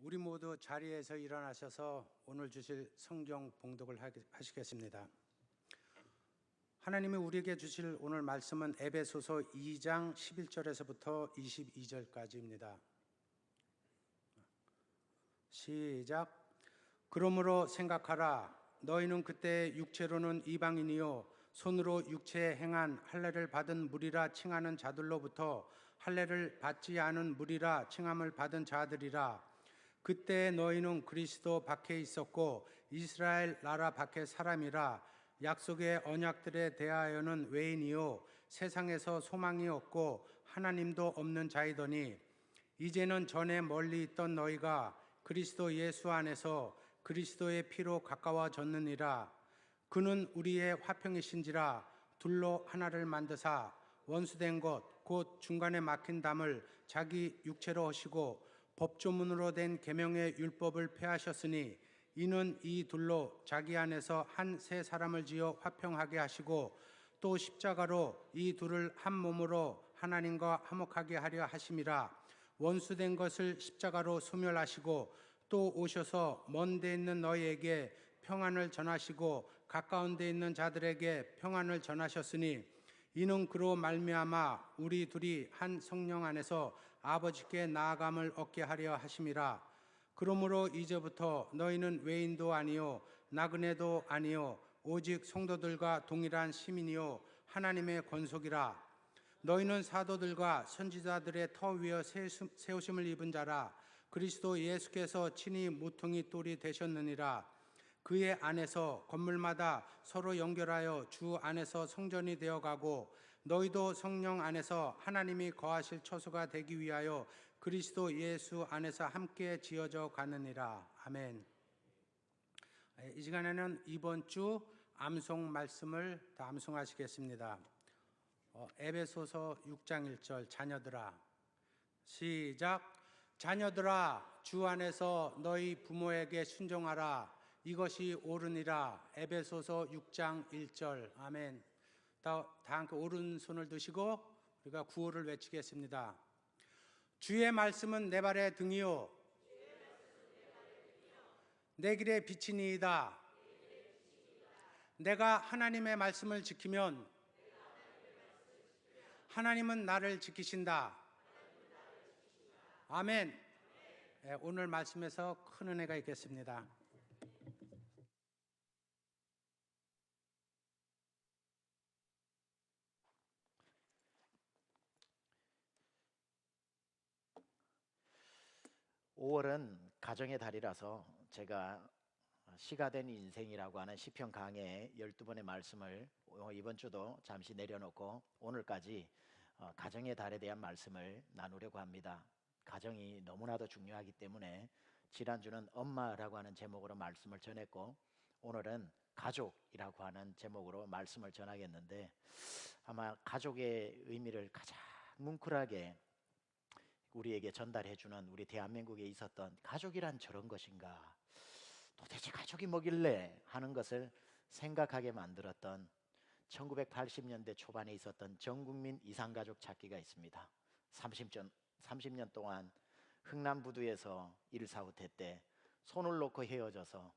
우리 모두 자리에서 일어나셔서 오늘 주실 성경 봉독을 하시겠습니다. 하나님이 우리에게 주실 오늘 말씀은 에베소서 2장 11절에서부터 22절까지입니다. 시작. 그러므로 생각하라. 너희는 그때 육체로는 이방인이요 손으로 육체에 행한 할례를 받은 무리라 칭하는 자들로부터 할례를 받지 않은 무리라 칭함을 받은 자들이라. 그때 너희는 그리스도 밖에 있었고 이스라엘 나라 밖의 사람이라. 약속의 언약들에 대하여는 외인이요 세상에서 소망이 없고 하나님도 없는 자이더니 이제는 전에 멀리 있던 너희가 그리스도 예수 안에서 그리스도의 피로 가까워졌느니라. 그는 우리의 화평이신지라. 둘로 하나를 만드사 원수된 것 곧 중간에 막힌 담을 자기 육체로 하시고 법조문으로 된 계명의 율법을 폐하셨으니 이는 이 둘로 자기 안에서 한 새 사람을 지어 화평하게 하시고 또 십자가로 이 둘을 한 몸으로 하나님과 화목하게 하려 하심이라. 원수된 것을 십자가로 소멸하시고 또 오셔서 먼 데 있는 너희에게 평안을 전하시고 가까운 데 있는 자들에게 평안을 전하셨으니 이는 그로 말미암아 우리 둘이 한 성령 안에서 아버지께 나아감을 얻게 하려 하심이라. 그러므로 이제부터 너희는 외인도 아니요 나그네도 아니요 오직 성도들과 동일한 시민이요 하나님의 권속이라. 너희는 사도들과 선지자들의 터 위에 세우심을 입은 자라. 그리스도 예수께서 친히 모퉁이 돌이 되셨느니라. 그의 안에서 건물마다 서로 연결하여 주 안에서 성전이 되어가고 너희도 성령 안에서 하나님이 거하실 처소가 되기 위하여 그리스도 예수 안에서 함께 지어져 가느니라. 아멘. 이 시간에는 이번 주 암송 말씀을 다 암송하시겠습니다. 에베소서 6장 1절 자녀들아. 시작. 자녀들아 주 안에서 너희 부모에게 순종하라. 이것이 옳으니라. 에베소서 6장 1절. 아멘. 다 함께 오른손을 드시고 우리가 구호를 외치겠습니다. 주의 말씀은 내 발의 등이요 내 길의 빛이니이다. 내가 하나님의 말씀을 지키면 하나님은 나를 지키신다. 아멘. 오늘 말씀에서 큰 은혜가 있겠습니다. (5월은) 가정의 달이라서 제가 시가 된 인생이라고 하는 시편 강해의 12번의 말씀을 이번 주도 잠시 내려놓고 오늘까지 가정의 달에 대한 말씀을 나누려고 합니다. 가정이 너무나도 중요하기 때문에 지난주는 엄마라고 하는 제목으로 말씀을 전했고 오늘은 가족이라고 하는 제목으로 말씀을 전하겠는데, 아마 가족의 의미를 가장 뭉클하게 우리에게 전달해주는 우리 대한민국에 있었던 가족이란 저런 것인가, 도대체 가족이 뭐길래 하는 것을 생각하게 만들었던 1980년대 초반에 있었던 전국민 이산가족 찾기가 있습니다. 30년 동안 흥남부두에서 1사후퇴 때 손을 놓고 헤어져서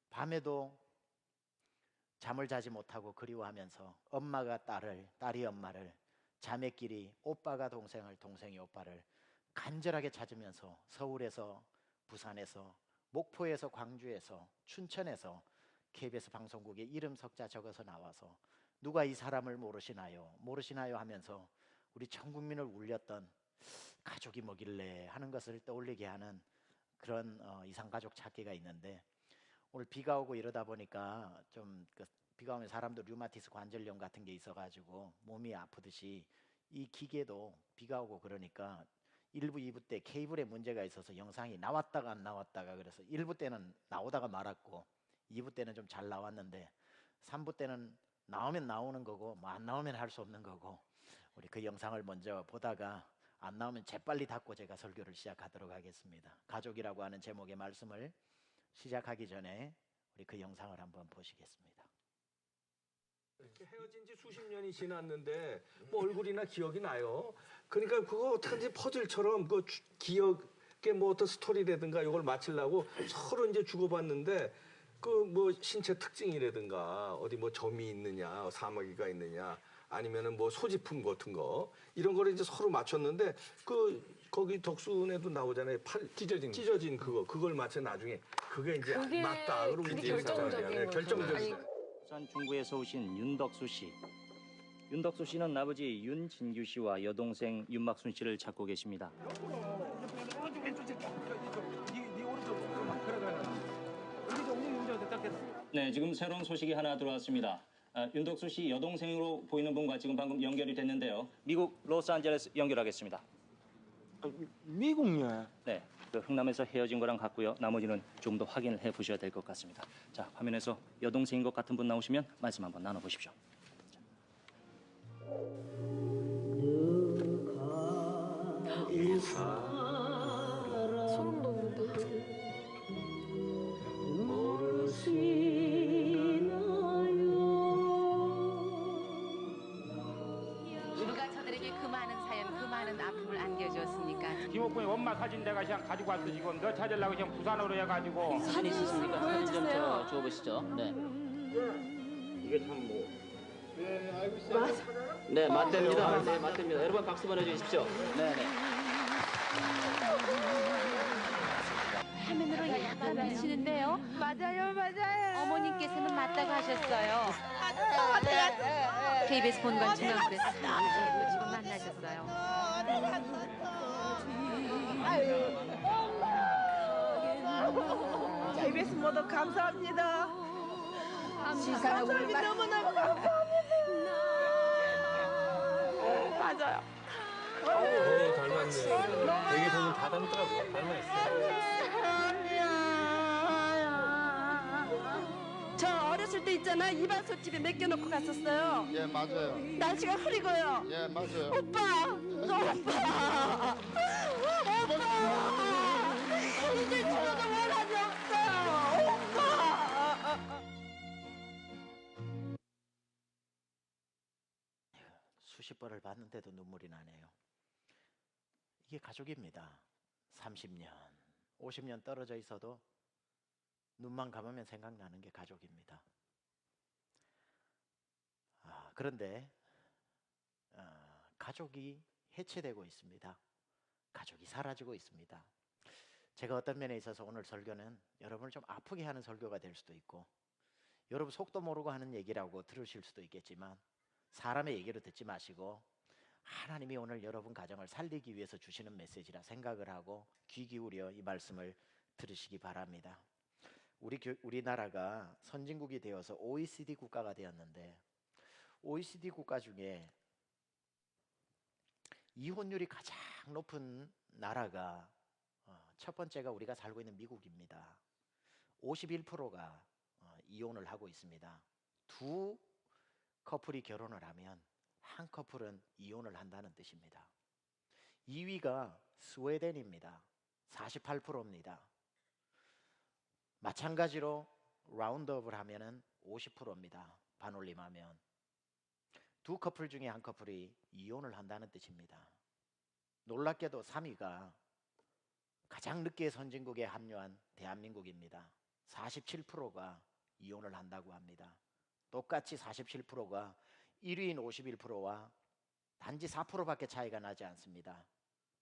밤에도 잠을 자지 못하고 그리워하면서 엄마가 딸을, 딸이 엄마를, 자매끼리 오빠가 동생을, 동생이 오빠를 간절하게 찾으면서 서울에서, 부산에서, 목포에서, 광주에서, 춘천에서 KBS 방송국에 이름 석자 적어서 나와서 누가 이 사람을 모르시나요? 모르시나요? 하면서 우리 전 국민을 울렸던 가족이 뭐길래 하는 것을 떠올리게 하는 그런 이산가족 찾기가 있는데, 오늘 비가 오고 이러다 보니까 좀 비가 오면 사람도 류마티스 관절염 같은 게 있어가지고 몸이 아프듯이 이 기계도 비가 오고 그러니까 1부, 2부 때 케이블에 문제가 있어서 영상이 나왔다가 안 나왔다가, 그래서 1부 때는 나오다가 말았고 2부 때는 좀 잘 나왔는데 3부 때는 나오면 나오는 거고 뭐 안 나오면 할 수 없는 거고, 우리 그 영상을 먼저 보다가 안 나오면 재빨리 닫고 제가 설교를 시작하도록 하겠습니다. 가족이라고 하는 제목의 말씀을 시작하기 전에 우리 그 영상을 한번 보시겠습니다. 헤어진 지 수십 년이 지났는데 뭐 얼굴이나 기억이 나요. 그러니까 그거 어떡하지 퍼즐처럼 그 기억 그게 뭐 어떤 스토리라든가 이걸 맞추려고 서로 이제 주고받는데 그 뭐 신체 특징이라든가 어디 뭐 점이 있느냐, 사마귀가 있느냐, 아니면은 뭐 소지품 같은 거 이런 거를 이제 서로 맞췄는데 거기 덕순에도 나오잖아요. 팔 찢어진 그걸 맞춰 나중에 그게 이제 맞다. 그러고 그게 이제 결정적인 네, 거죠. 결정적인. 부산 중구에서 오신 윤덕수 씨. 윤덕수 씨는 아버지 윤진규 씨와 여동생 윤막순 씨를 찾고 계십니다. 네, 지금 새로운 소식이 하나 들어왔습니다. 윤덕수 씨 여동생으로 보이는 분과 지금 방금 연결이 됐는데요. 미국 로스앤젤레스 연결하겠습니다. 미국요? 네, 그 흥남에서 헤어진 거랑 같고요. 나머지는 좀 더 확인을 해보셔야 될 것 같습니다. 자, 화면에서 여동생인 것 같은 분 나오시면 말씀 한번 나눠보십시오. 소름 돋는다. 누가 저들에게 그 많은 사연, 그 많은 아픔을 안겨주었습니까? 김옥군이 엄마 사진 내가 그냥 가지고 왔어 지금. 너 찾으려고 그냥 부산으로 해가지고. 사진 있으십니까? 사진 좀 보여주세요. 줘보시죠. 네. 이게 참 뭐. 네, 맞답니다. 네, 맞답니다. 여러분 박수 보내주십시오. 네, 네. 화면으로 약간 비치는데요. 맞아요. 어머님께서는 맞다고 하셨어요. KBS 본관 중앙부에서 또 지금 만나셨어요. KBS 모두 감사합니다. 감사합니 너무너무 감사합니다. 맞아요. 너무 닮았네. 되게 저는 다 닮더라고요. 닮아있어요. 저 어렸을 때 있잖아 이발소집에 맡겨놓고 갔었어요. 예, 맞아요. 날씨가 흐리고요. 예, 맞아요. 오빠, 오빠, 이제 죽어도 원한이 없어요. 오빠. 수십 번을 봤는데도 눈물이 나네요. 이게 가족입니다. 30년, 50년 떨어져 있어도 눈만 감으면 생각나는 게 가족입니다. 그런데 가족이 해체되고 있습니다. 가족이 사라지고 있습니다. 제가 어떤 면에 있어서 오늘 설교는 여러분을 좀 아프게 하는 설교가 될 수도 있고, 여러분 속도 모르고 하는 얘기라고 들으실 수도 있겠지만 사람의 얘기로 듣지 마시고 하나님이 오늘 여러분 가정을 살리기 위해서 주시는 메시지라 생각을 하고 귀 기울여 이 말씀을 들으시기 바랍니다. 우리나라가 선진국이 되어서 OECD 국가가 되었는데, OECD 국가 중에 이혼율이 가장 높은 나라가 첫 번째가 우리가 살고 있는 미국입니다. 51%가 이혼을 하고 있습니다. 두 커플이 결혼을 하면 한 커플은 이혼을 한다는 뜻입니다. 2위가 스웨덴입니다. 48%입니다. 마찬가지로 라운드업을 하면은 50%입니다. 반올림하면 두 커플 중에 한 커플이 이혼을 한다는 뜻입니다. 놀랍게도 3위가 가장 늦게 선진국에 합류한 대한민국입니다. 47%가 이혼을 한다고 합니다. 똑같이 47%가 1위인 51%와 단지 4%밖에 차이가 나지 않습니다.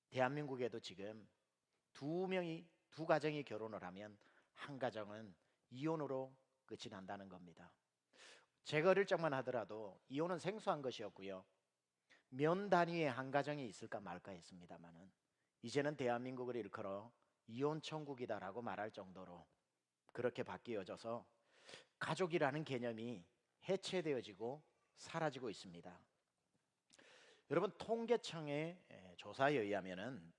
대한민국에도 지금 두 가정이 결혼을 하면 한 가정은 이혼으로 끝이 난다는 겁니다. 제가 어릴 적만 하더라도 이혼은 생소한 것이었고요. 면 단위의 한 가정이 있을까 말까 했습니다만은 이제는 대한민국을 일컬어 이혼 천국이다라고 말할 정도로 그렇게 바뀌어져서 가족이라는 개념이 해체되어지고 사라지고 있습니다. 여러분, 통계청의 조사에 의하면은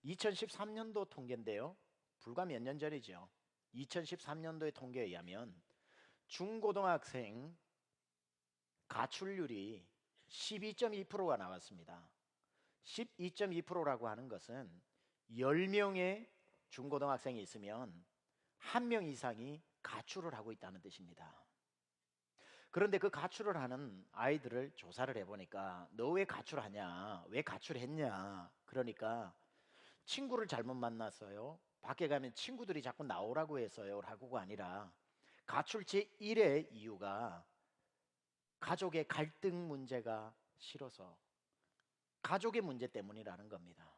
2013년도 통계인데요. 불과 몇 년 전이죠. 2013년도의 통계에 의하면 중고등학생 가출률이 12.2%가 나왔습니다. 12.2%라고 하는 것은 10명의 중고등학생이 있으면 1명 이상이 가출을 하고 있다는 뜻입니다. 그런데 그 가출을 하는 아이들을 조사를 해보니까 너 왜 가출하냐? 왜 가출했냐? 그러니까 친구를 잘못 만났어요. 밖에 가면 친구들이 자꾸 나오라고 해서요 라고가 아니라 가출 제1의 이유가 가족의 갈등 문제가 싫어서 가족의 문제 때문이라는 겁니다.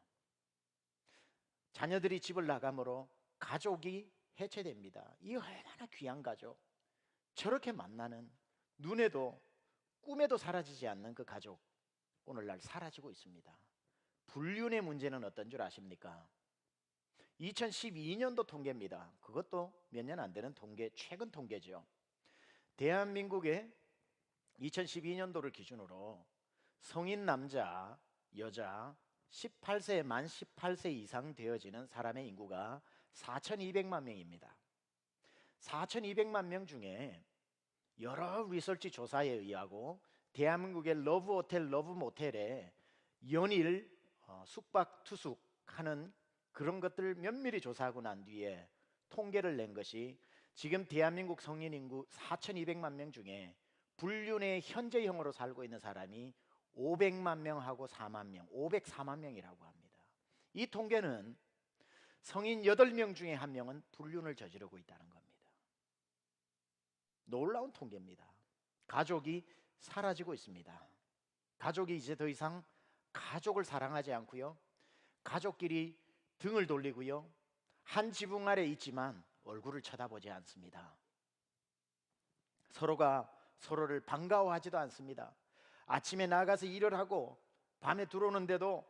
자녀들이 집을 나가므로 가족이 해체됩니다. 이 얼마나 귀한 가족, 저렇게 만나는 눈에도 꿈에도 사라지지 않는 그 가족, 오늘날 사라지고 있습니다. 불륜의 문제는 어떤 줄 아십니까? 2012년도 통계입니다. 그것도 몇 년 안 되는 통계, 최근 통계죠. 대한민국의 2012년도를 기준으로 성인 남자, 여자 18세 만 18세 이상 되어지는 사람의 인구가 4,200만 명입니다. 4,200만 명 중에 여러 리서치 조사에 의하고 대한민국의 러브 호텔, 러브 모텔에 연일 숙박 투숙하는 그런 것들을 면밀히 조사하고 난 뒤에 통계를 낸 것이 지금 대한민국 성인 인구 4,200만 명 중에 불륜의 현재형으로 살고 있는 사람이 500만 명하고 4만 명, 504만 명이라고 합니다. 이 통계는 성인 8명 중에 1명은 불륜을 저지르고 있다는 겁니다. 놀라운 통계입니다. 가족이 사라지고 있습니다. 가족이 이제 더 이상 가족을 사랑하지 않고요, 가족끼리 등을 돌리고요, 한 지붕 아래 있지만 얼굴을 쳐다보지 않습니다. 서로가 서로를 반가워하지도 않습니다. 아침에 나가서 일을 하고 밤에 들어오는데도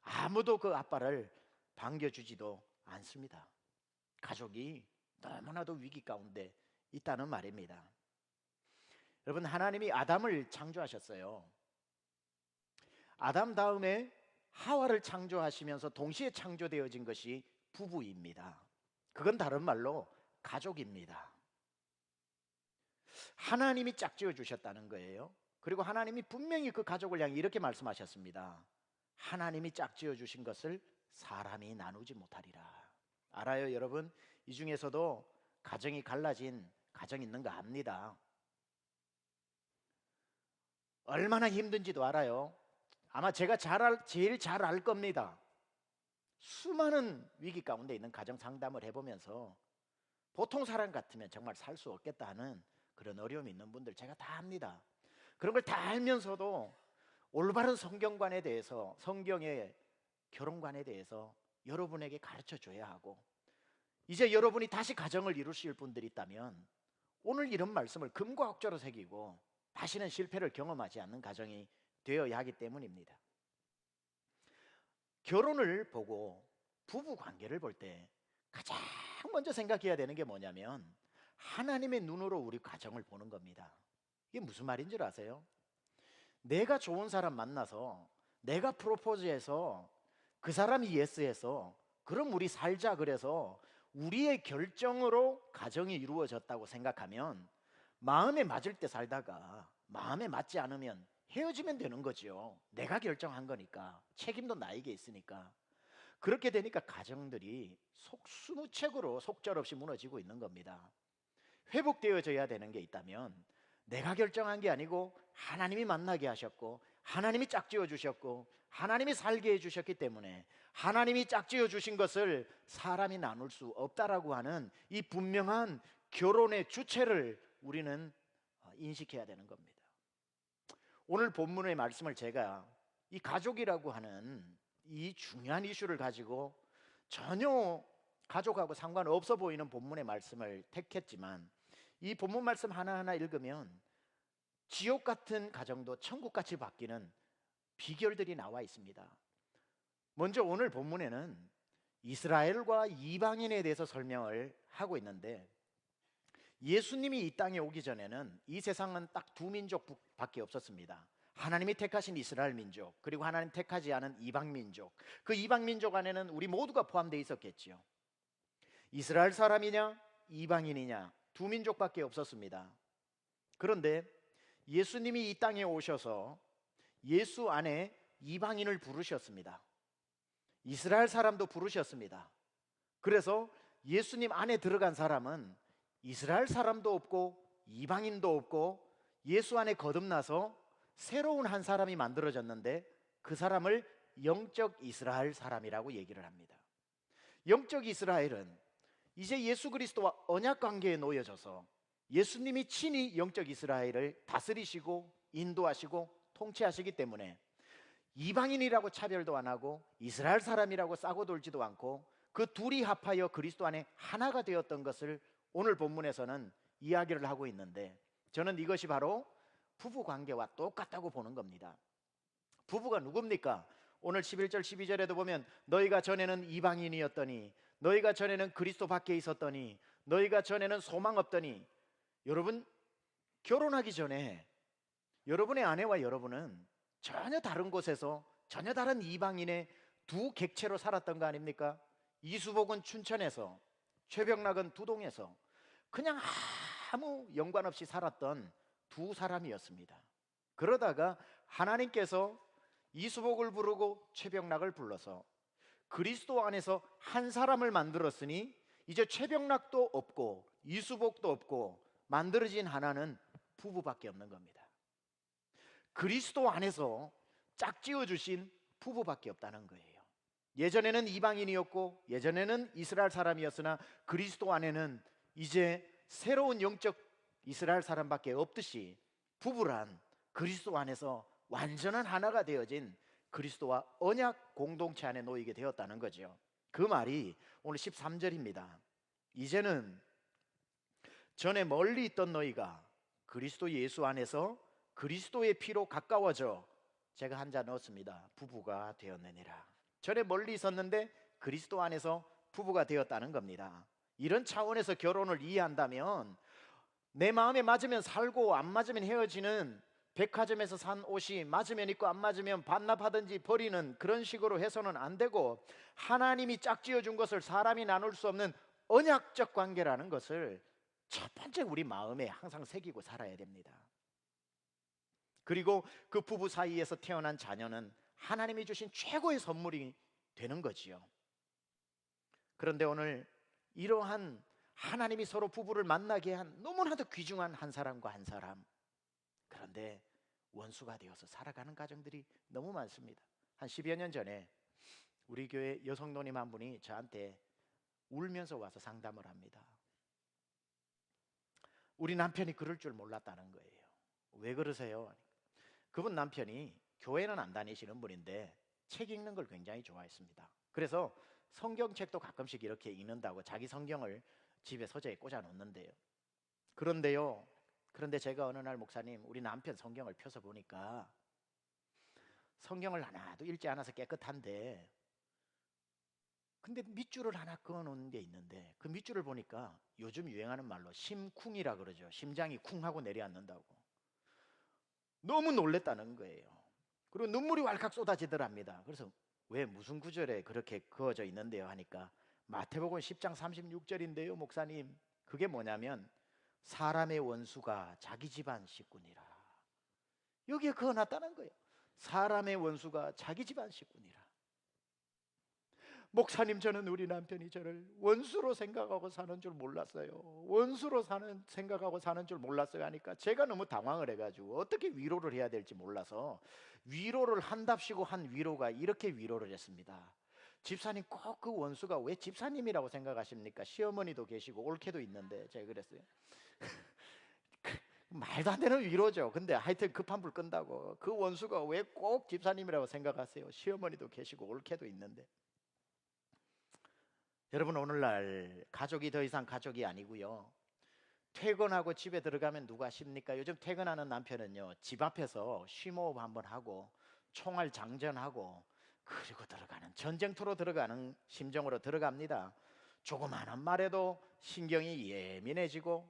아무도 그 아빠를 반겨주지도 않습니다. 가족이 너무나도 위기 가운데 있다는 말입니다. 여러분, 하나님이 아담을 창조하셨어요. 아담 다음에 하와를 창조하시면서 동시에 창조되어진 것이 부부입니다. 그건 다른 말로 가족입니다. 하나님이 짝지어 주셨다는 거예요. 그리고 하나님이 분명히 그 가족을 향해 이렇게 말씀하셨습니다. 하나님이 짝지어 주신 것을 사람이 나누지 못하리라. 알아요, 여러분? 이 중에서도 가정이 갈라진 가정 있는 거 압니다. 얼마나 힘든지도 알아요. 아마 제가 제일 잘 알 겁니다. 수많은 위기 가운데 있는 가정 상담을 해보면서 보통 사람 같으면 정말 살 수 없겠다 하는 그런 어려움이 있는 분들 제가 다 압니다. 그런 걸 다 알면서도 올바른 성경관에 대해서, 성경의 결혼관에 대해서 여러분에게 가르쳐 줘야 하고, 이제 여러분이 다시 가정을 이루실 분들이 있다면 오늘 이런 말씀을 금과 억조로 새기고 다시는 실패를 경험하지 않는 가정이 되어야 하기 때문입니다. 결혼을 보고 부부 관계를 볼 때 가장 먼저 생각해야 되는 게 뭐냐면 하나님의 눈으로 우리 가정을 보는 겁니다. 이게 무슨 말인 줄 아세요? 내가 좋은 사람 만나서 내가 프로포즈해서 그 사람이 예스해서 그럼 우리 살자 그래서 우리의 결정으로 가정이 이루어졌다고 생각하면 마음에 맞을 때 살다가 마음에 맞지 않으면 헤어지면 되는 거죠. 내가 결정한 거니까, 책임도 나에게 있으니까. 그렇게 되니까 가정들이 속수무책으로 속절없이 무너지고 있는 겁니다. 회복되어져야 되는 게 있다면 내가 결정한 게 아니고 하나님이 만나게 하셨고 하나님이 짝지어 주셨고 하나님이 살게 해주셨기 때문에 하나님이 짝지어 주신 것을 사람이 나눌 수 없다라고 하는 이 분명한 결혼의 주체를 우리는 인식해야 되는 겁니다. 오늘 본문의 말씀을 제가 이 가족이라고 하는 이 중요한 이슈를 가지고 전혀 가족하고 상관없어 보이는 본문의 말씀을 택했지만 이 본문 말씀 하나하나 읽으면 지옥 같은 가정도 천국같이 바뀌는 비결들이 나와 있습니다. 먼저 오늘 본문에는 이스라엘과 이방인에 대해서 설명을 하고 있는데, 예수님이 이 땅에 오기 전에는 이 세상은 딱 두 민족밖에 없었습니다. 하나님이 택하신 이스라엘 민족, 그리고 하나님 택하지 않은 이방 민족. 그 이방 민족 안에는 우리 모두가 포함되어 있었겠지요. 이스라엘 사람이냐 이방인이냐 두 민족밖에 없었습니다. 그런데 예수님이 이 땅에 오셔서 예수 안에 이방인을 부르셨습니다. 이스라엘 사람도 부르셨습니다. 그래서 예수님 안에 들어간 사람은 이스라엘 사람도 없고 이방인도 없고 예수 안에 거듭나서 새로운 한 사람이 만들어졌는데 그 사람을 영적 이스라엘 사람이라고 얘기를 합니다. 영적 이스라엘은 이제 예수 그리스도와 언약 관계에 놓여져서 예수님이 친히 영적 이스라엘을 다스리시고 인도하시고 통치하시기 때문에 이방인이라고 차별도 안 하고 이스라엘 사람이라고 싸고 돌지도 않고 그 둘이 합하여 그리스도 안에 하나가 되었던 것을 오늘 본문에서는 이야기를 하고 있는데, 저는 이것이 바로 부부 관계와 똑같다고 보는 겁니다. 부부가 누굽니까? 오늘 11절 12절에도 보면 너희가 전에는 이방인이었더니, 너희가 전에는 그리스도 밖에 있었더니, 너희가 전에는 소망 없더니. 여러분, 결혼하기 전에 여러분의 아내와 여러분은 전혀 다른 곳에서 전혀 다른 이방인의 두 객체로 살았던 거 아닙니까? 이수복은 춘천에서, 최병락은 두동에서 그냥 아무 연관 없이 살았던 두 사람이었습니다. 그러다가 하나님께서 이수복을 부르고 최병락을 불러서 그리스도 안에서 한 사람을 만들었으니 이제 최병락도 없고 이수복도 없고 만들어진 하나는 부부밖에 없는 겁니다. 그리스도 안에서 짝지어 주신 부부밖에 없다는 거예요. 예전에는 이방인이었고 예전에는 이스라엘 사람이었으나 그리스도 안에는 이제 새로운 영적 이스라엘 사람밖에 없듯이 부부란 그리스도 안에서 완전한 하나가 되어진 그리스도와 언약 공동체 안에 놓이게 되었다는 거죠. 그 말이 오늘 13절입니다. 이제는 전에 멀리 있던 너희가 그리스도 예수 안에서 그리스도의 피로 가까워져, 제가 한자 넣었습니다, 부부가 되었느니라. 전에 멀리 있었는데 그리스도 안에서 부부가 되었다는 겁니다. 이런 차원에서 결혼을 이해한다면 내 마음에 맞으면 살고 안 맞으면 헤어지는, 백화점에서 산 옷이 맞으면 입고 안 맞으면 반납하든지 버리는 그런 식으로 해서는 안 되고, 하나님이 짝지어 준 것을 사람이 나눌 수 없는 언약적 관계라는 것을 첫 번째 우리 마음에 항상 새기고 살아야 됩니다. 그리고 그 부부 사이에서 태어난 자녀는 하나님이 주신 최고의 선물이 되는 거지요. 그런데 오늘 이러한 하나님이 서로 부부를 만나게 한 너무나도 귀중한 한 사람과 한 사람, 그런데 원수가 되어서 살아가는 가정들이 너무 많습니다. 한 10여 년 전에 우리 교회 여성노님 한 분이 저한테 울면서 와서 상담을 합니다. 우리 남편이 그럴 줄 몰랐다는 거예요. 왜 그러세요? 그분 남편이 교회는 안 다니시는 분인데 책 읽는 걸 굉장히 좋아했습니다. 그래서 성경책도 가끔씩 이렇게 읽는다고 자기 성경을 집에 서재에 꽂아 놓는데요. 그런데 제가 어느 날, 목사님, 우리 남편 성경을 펴서 보니까 성경을 하나도 읽지 않아서 깨끗한데, 근데 밑줄을 하나 그어 놓은 게 있는데 그 밑줄을 보니까 요즘 유행하는 말로 심쿵이라 그러죠. 심장이 쿵하고 내려앉는다고. 너무 놀랬다는 거예요. 그리고 눈물이 왈칵 쏟아지더랍니다. 그래서 왜, 무슨 구절에 그렇게 그어져 있는데요 하니까 마태복음 10장 36절인데요 목사님, 그게 뭐냐면 사람의 원수가 자기 집안 식구니라. 여기에 그어놨다는 거예요. 사람의 원수가 자기 집안 식구니라. 목사님, 저는 우리 남편이 저를 원수로 생각하고 사는 줄 몰랐어요. 원수로 생각하고 사는 줄 몰랐어요 하니까 제가 너무 당황을 해가지고 어떻게 위로를 해야 될지 몰라서 위로를 한답시고 한 위로가 이렇게 위로를 했습니다. 집사님, 꼭 그 원수가 왜 집사님이라고 생각하십니까? 시어머니도 계시고 올케도 있는데. 제가 그랬어요. 말도 안 되는 위로죠. 근데 하여튼 급한 불 끈다고, 그 원수가 왜 꼭 집사님이라고 생각하세요? 시어머니도 계시고 올케도 있는데. 여러분, 오늘날 가족이 더 이상 가족이 아니고요. 퇴근하고 집에 들어가면 누가 쉽니까? 요즘 퇴근하는 남편은요, 집 앞에서 쉬모업 한번 하고 총알 장전하고 그리고 들어가는, 전쟁터로 들어가는 심정으로 들어갑니다. 조그마한 말에도 신경이 예민해지고,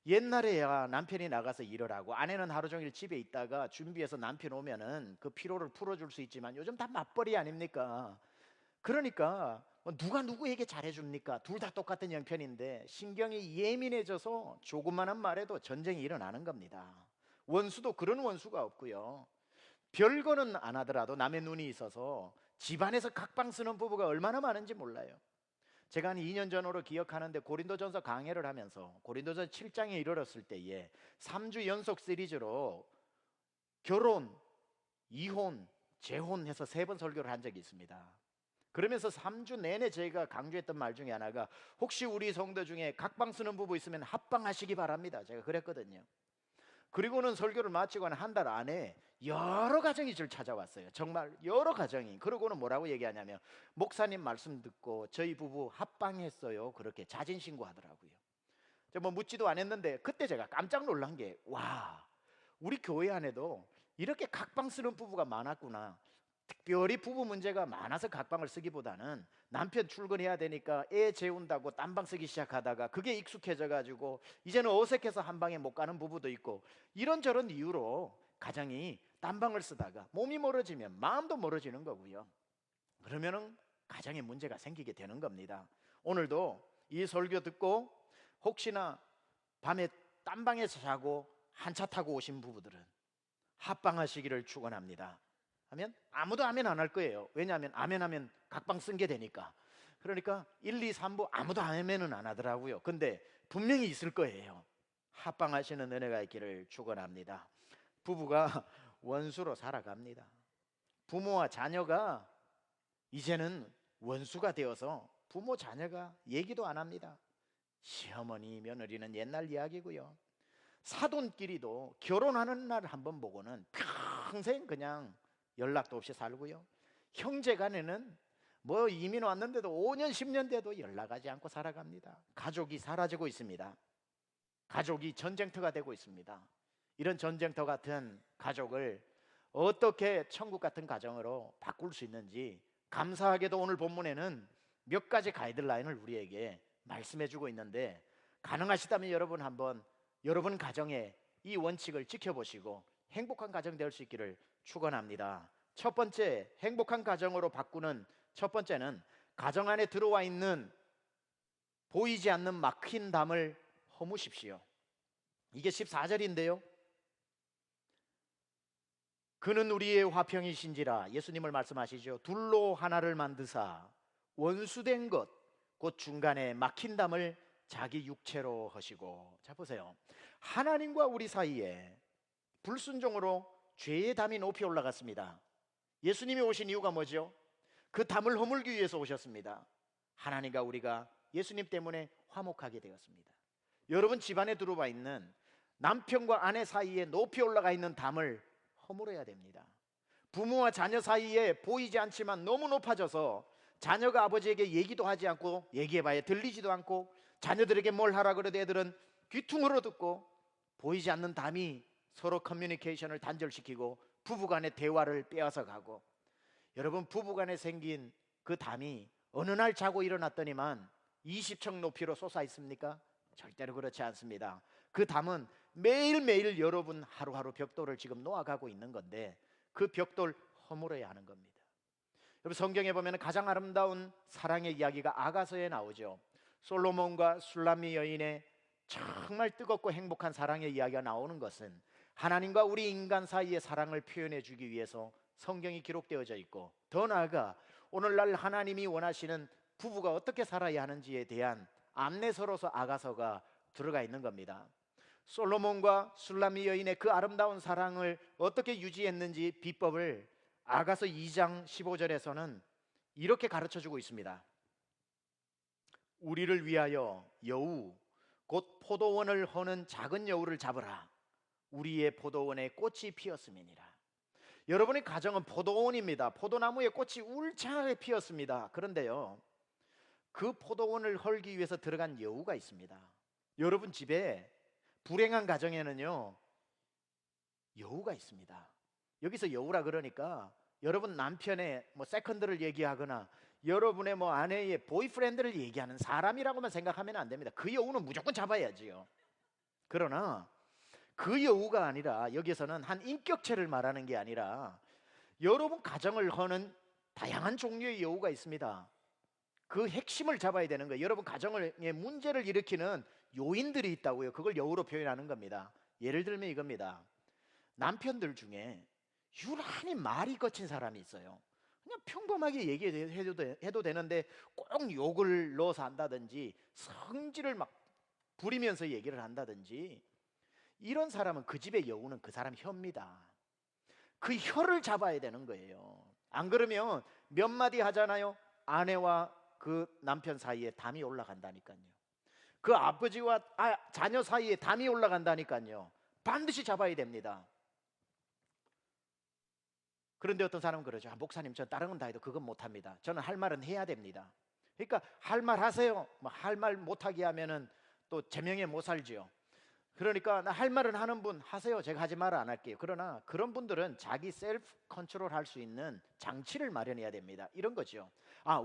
옛날에야 남편이 나가서 일을 하고 아내는 하루 종일 집에 있다가 준비해서 남편 오면은 그 피로를 풀어줄 수 있지만 요즘 다 맞벌이 아닙니까? 그러니까 누가 누구에게 잘해줍니까? 둘 다 똑같은 형편인데 신경이 예민해져서 조그마한 말에도 전쟁이 일어나는 겁니다. 원수도 그런 원수가 없고요. 별거는 안 하더라도 남의 눈이 있어서 집안에서 각방 쓰는 부부가 얼마나 많은지 몰라요. 제가 한 2년 전으로 기억하는데 고린도전서 강해를 하면서 고린도전 7장에 이르렀을 때에 3주 연속 시리즈로 결혼, 이혼, 재혼해서 3번 설교를 한 적이 있습니다. 그러면서 3주 내내 제가 강조했던 말 중에 하나가 혹시 우리 성도 중에 각방 쓰는 부부 있으면 합방하시기 바랍니다. 제가 그랬거든요. 그리고는 설교를 마치고 한 달 안에 여러 가정이 저를 찾아왔어요. 정말 여러 가정이. 그러고는 뭐라고 얘기하냐면 목사님 말씀 듣고 저희 부부 합방했어요. 그렇게 자진신고하더라고요. 저 뭐 묻지도 않았는데 그때 제가 깜짝 놀란 게 와, 우리 교회 안에도 이렇게 각방 쓰는 부부가 많았구나. 특별히 부부 문제가 많아서 각방을 쓰기보다는 남편 출근해야 되니까 애 재운다고 딴방 쓰기 시작하다가 그게 익숙해져 가지고 이제는 어색해서 한 방에 못 가는 부부도 있고 이런저런 이유로 가정이 딴방을 쓰다가 몸이 멀어지면 마음도 멀어지는 거고요. 그러면은 가정에 문제가 생기게 되는 겁니다. 오늘도 이 설교 듣고 혹시나 밤에 딴방에서 자고 한 차 타고 오신 부부들은 합방하시기를 축원합니다. 하면 아무도 아멘 안 할 거예요. 왜냐하면 아멘하면 각방 쓴 게 되니까. 그러니까 1, 2, 3부 아무도 아멘은 안 하더라고요. 근데 분명히 있을 거예요. 합방하시는 은혜가 있기를 축원합니다. 부부가 원수로 살아갑니다. 부모와 자녀가 이제는 원수가 되어서 부모 자녀가 얘기도 안 합니다. 시어머니 며느리는 옛날 이야기고요. 사돈끼리도 결혼하는 날 한번 보고는 평생 그냥 연락도 없이 살고요. 형제간에는 뭐 이민 왔는데도 5년 10년 돼도 연락하지 않고 살아갑니다. 가족이 사라지고 있습니다. 가족이 전쟁터가 되고 있습니다. 이런 전쟁터 같은 가족을 어떻게 천국 같은 가정으로 바꿀 수 있는지 감사하게도 오늘 본문에는 몇 가지 가이드라인을 우리에게 말씀해 주고 있는데 가능하시다면 여러분 한번 여러분 가정에 이 원칙을 지켜보시고 행복한 가정 될 수 있기를 축원합니다. 첫 번째, 행복한 가정으로 바꾸는 첫 번째는 가정 안에 들어와 있는 보이지 않는 막힌 담을 허무십시오. 이게 14절인데요. 그는 우리의 화평이신지라 예수님을 말씀하시죠. 둘로 하나를 만드사 원수된 것 곧 중간에 막힌 담을 자기 육체로 하시고. 자 보세요. 하나님과 우리 사이에 불순종으로 죄의 담이 높이 올라갔습니다. 예수님이 오신 이유가 뭐죠? 그 담을 허물기 위해서 오셨습니다. 하나님과 우리가 예수님 때문에 화목하게 되었습니다. 여러분 집안에 들어와 있는 남편과 아내 사이에 높이 올라가 있는 담을 허물어야 됩니다. 부모와 자녀 사이에 보이지 않지만 너무 높아져서 자녀가 아버지에게 얘기도 하지 않고 얘기해봐야 들리지도 않고 자녀들에게 뭘 하라 그래도 애들은 귀퉁으로 듣고 보이지 않는 담이 서로 커뮤니케이션을 단절시키고 부부간의 대화를 빼앗아 가고. 여러분 부부간에 생긴 그 담이 어느 날 자고 일어났더니만 20층 높이로 솟아 있습니까? 절대로 그렇지 않습니다. 그 담은 매일매일 여러분 하루하루 벽돌을 지금 놓아가고 있는 건데 그 벽돌 허물어야 하는 겁니다. 여러분 성경에 보면 가장 아름다운 사랑의 이야기가 아가서에 나오죠. 솔로몬과 술람미 여인의 정말 뜨겁고 행복한 사랑의 이야기가 나오는 것은 하나님과 우리 인간 사이의 사랑을 표현해 주기 위해서 성경이 기록되어져 있고, 더 나아가 오늘날 하나님이 원하시는 부부가 어떻게 살아야 하는지에 대한 안내서로서 아가서가 들어가 있는 겁니다. 솔로몬과 술람미 여인의 그 아름다운 사랑을 어떻게 유지했는지 비법을 아가서 2장 15절에서는 이렇게 가르쳐주고 있습니다. 우리를 위하여 여우 곧 포도원을 허는 작은 여우를 잡으라. 우리의 포도원에 꽃이 피었음이니라. 여러분의 가정은 포도원입니다. 포도나무에 꽃이 울창하게 피었습니다. 그런데요, 그 포도원을 헐기 위해서 들어간 여우가 있습니다. 여러분 집에 불행한 가정에는요 여우가 있습니다. 여기서 여우라 그러니까 여러분 남편의 뭐 세컨드를 얘기하거나 여러분의 뭐 아내의 보이프렌드를 얘기하는 사람이라고만 생각하면 안 됩니다. 그 여우는 무조건 잡아야지요. 그러나 그 여우가 아니라 여기서는 한 인격체를 말하는 게 아니라 여러분 가정을 허는 다양한 종류의 여우가 있습니다. 그 핵심을 잡아야 되는 거예요. 여러분 가정에 문제를 일으키는 요인들이 있다고요. 그걸 여우로 표현하는 겁니다. 예를 들면 이겁니다. 남편들 중에 유난히 말이 거친 사람이 있어요. 그냥 평범하게 얘기해도 되는데 꼭 욕을 넣어서 한다든지 성질을 막 부리면서 얘기를 한다든지, 이런 사람은 그 집의 여우는 그 사람 혀입니다. 그 혀를 잡아야 되는 거예요. 안 그러면 몇 마디 하잖아요. 아내와 그 남편 사이에 담이 올라간다니까요. 그 아버지와 자녀 사이에 담이 올라간다니까요. 반드시 잡아야 됩니다. 그런데 어떤 사람은 그러죠. 목사님, 전 다른 건 다 해도 그건 못합니다. 저는 할 말은 해야 됩니다. 그러니까 할 말 하세요. 할 말 못하게 하면은 또 제명에 못 살지요. 그러니까 나 할 말은 하는 분 하세요. 제가 하지 말을 안 할게요. 그러나 그런 분들은 자기 셀프 컨트롤 할 수 있는 장치를 마련해야 됩니다. 이런 거죠.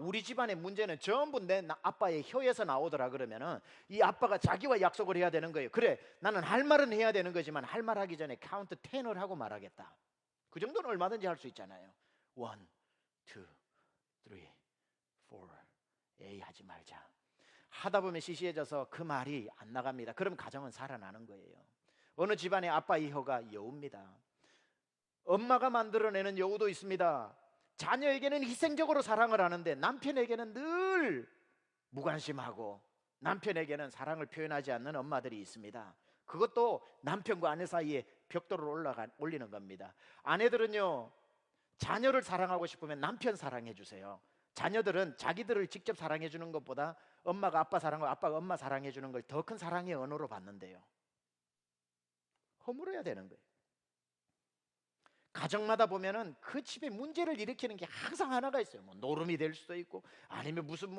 우리 집안의 문제는 전부 내 아빠의 혀에서 나오더라 그러면은 이 아빠가 자기와 약속을 해야 되는 거예요. 그래, 나는 할 말은 해야 되는 거지만 할 말 하기 전에 카운트 10을 하고 말하겠다. 그 정도는 얼마든지 할 수 있잖아요. 1, 2, 3, 4 에이 하지 말자. 하다 보면 시시해져서 그 말이 안 나갑니다. 그럼 가정은 살아나는 거예요. 어느 집안의 아빠의 혀가 여우입니다. 엄마가 만들어내는 여우도 있습니다. 자녀에게는 희생적으로 사랑을 하는데 남편에게는 늘 무관심하고 남편에게는 사랑을 표현하지 않는 엄마들이 있습니다. 그것도 남편과 아내 사이에 벽돌을 올리는 겁니다. 아내들은요, 자녀를 사랑하고 싶으면 남편 사랑해 주세요. 자녀들은 자기들을 직접 사랑해 주는 것보다 엄마가 아빠 사랑하고 아빠가 엄마 사랑해 주는 걸 더 큰 사랑의 언어로 받는데요. 허물어야 되는 거예요. 가정마다 보면은 그 집에 문제를 일으키는 게 항상 하나가 있어요. 노름이 될 수도 있고, 아니면 무슨